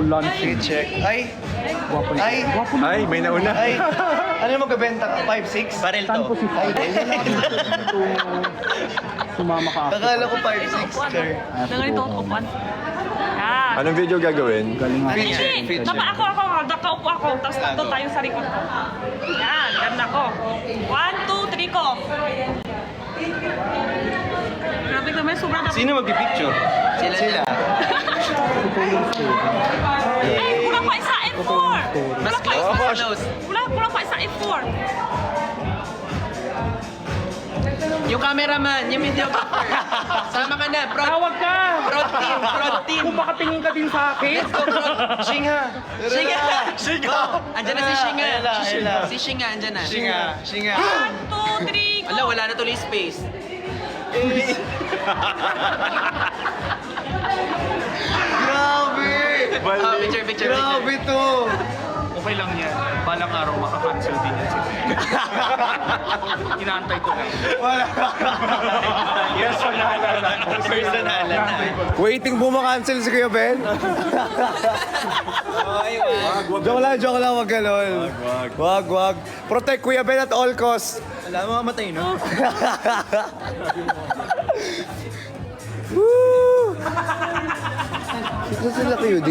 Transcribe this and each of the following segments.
Lunch. Check. Ay! Gwapo na. Ay! Ay, may nauna. Ay! Ano yung magbebenta ka? 5'6"? Baril Saan po to. si Friday? Wala kami dito sumama ka. Kakala ko 5'6", sir. Ganito ako upuan. Yan. Anong video gagawin? Galing nga. Hindi. Tama ako. Nakaupo ako. Tapos nandun tayo sa likod ko. Yan. Ganda ko. 1, 2, 3 ko. Grabe naman. Sobrang dapat. Sino magpipicture? Sila. Eh, kulang pa isa F4. Kulang pa isa. Kulang pa isa F4. Yung cameraman, yung videographer. Sama ka na, Tawag ka! prod team. Kung makatingin ka din sa akin. Let's go, prod. Shinga! Shinga! Andyan na si Shinga. Ayla. Si Shinga, andyan na. Shinga! 1, 2, 3 ko. Ala, wala na tuloy space. Grabe! Picture. Grabe to! Okay lang yan. Balang araw makakancel din yan si Ben. Inaantay ko lang. Personalan na. Waiting po makancel si Kuya Ben. Joke lang, wag galol. Wag. Protect Kuya Ben at all costs. Alam mo, matay, no? Woo! Ito sila QD.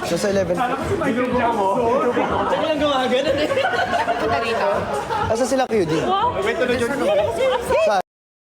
Ito sa 11. Ano lang gumagano eh? Asa sila QD? Wow. Wait, ano yun? Saan?